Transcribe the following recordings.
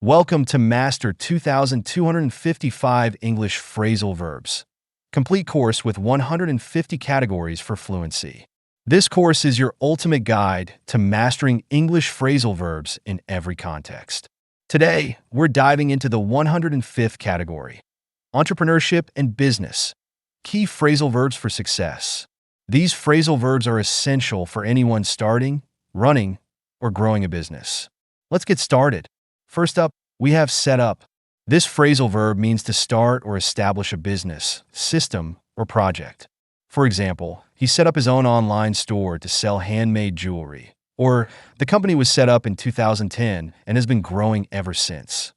Welcome to Master 2255 English Phrasal Verbs, complete course with 150 categories for fluency. This course is your ultimate guide to mastering English phrasal verbs in every context. Today, we're diving into the 105th category, Entrepreneurship and Business, key phrasal verbs for success. These phrasal verbs are essential for anyone starting, running, or growing a business. Let's get started. First up, we have set up. This phrasal verb means to start or establish a business, system, or project. For example, he set up his own online store to sell handmade jewelry. Or, the company was set up in 2010 and has been growing ever since.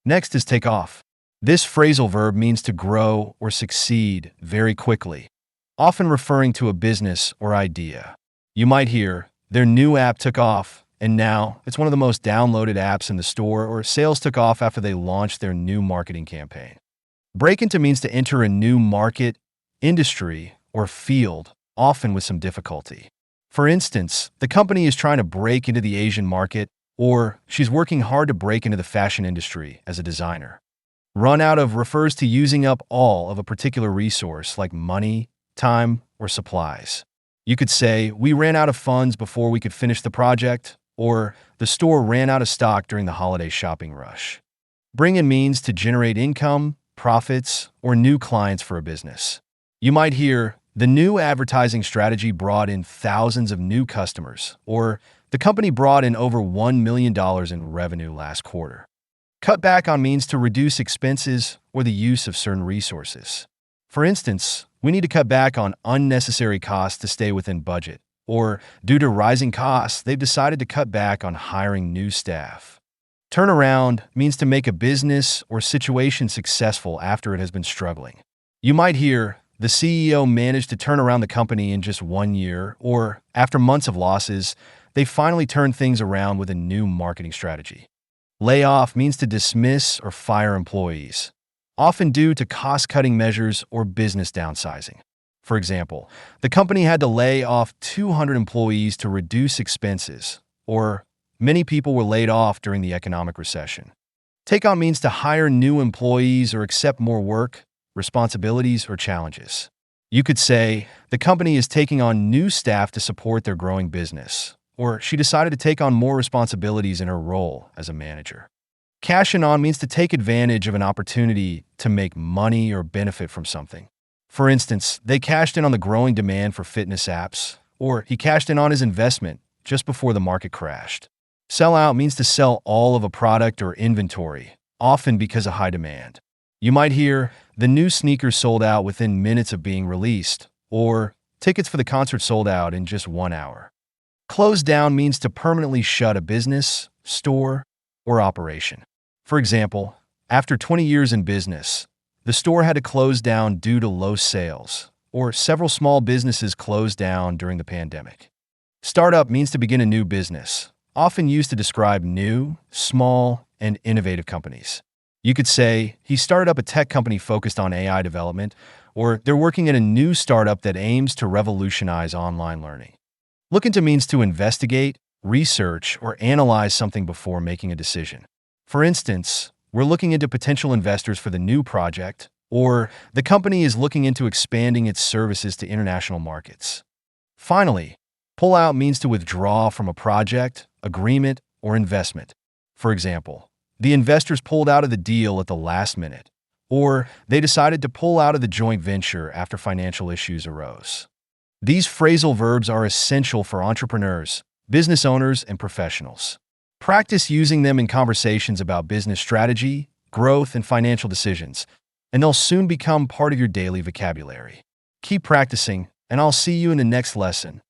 Next is take off. This phrasal verb means to grow or succeed very quickly, often referring to a business or idea. You might hear, their new app took off, and now it's one of the most downloaded apps in the store, or sales took off after they launched their new marketing campaign. Break into means to enter a new market, industry, or field, often with some difficulty. For instance, the company is trying to break into the Asian market, or she's working hard to break into the fashion industry as a designer. Run out of refers to using up all of a particular resource like money, time, or supplies. You could say, we ran out of funds before we could finish the project, or the store ran out of stock during the holiday shopping rush. Bring in means to generate income, profits, or new clients for a business. You might hear, the new advertising strategy brought in thousands of new customers, or the company brought in over $1 million in revenue last quarter. Cut back on means to reduce expenses or the use of certain resources. For instance, we need to cut back on unnecessary costs to stay within budget. Or, due to rising costs, they've decided to cut back on hiring new staff. Turn around means to make a business or situation successful after it has been struggling. You might hear, the CEO managed to turn around the company in just 1 year, or, after months of losses, they finally turned things around with a new marketing strategy. Lay off means to dismiss or fire employees, often due to cost-cutting measures or business downsizing. For example, the company had to lay off 200 employees to reduce expenses, or many people were laid off during the economic recession. Take on means to hire new employees or accept more work, responsibilities, or challenges. You could say, the company is taking on new staff to support their growing business, or she decided to take on more responsibilities in her role as a manager. Cash in on means to take advantage of an opportunity to make money or benefit from something. For instance, they cashed in on the growing demand for fitness apps, or he cashed in on his investment just before the market crashed. Sell out means to sell all of a product or inventory, often because of high demand. You might hear, the new sneakers sold out within minutes of being released, or tickets for the concert sold out in just 1 hour. Close down means to permanently shut a business, store, or operation. For example, after 20 years in business, the store had to close down due to low sales, or several small businesses closed down during the pandemic. Startup means to begin a new business, often used to describe new, small, and innovative companies. You could say, he started up a tech company focused on AI development, or they're working in a new startup that aims to revolutionize online learning. Look into means to investigate, research, or analyze something before making a decision. For instance, we're looking into potential investors for the new project, or the company is looking into expanding its services to international markets. Finally, pull out means to withdraw from a project, agreement, or investment. For example, the investors pulled out of the deal at the last minute, or they decided to pull out of the joint venture after financial issues arose. These phrasal verbs are essential for entrepreneurs, business owners, and professionals. Practice using them in conversations about business strategy, growth, and financial decisions, and they'll soon become part of your daily vocabulary. Keep practicing, and I'll see you in the next lesson.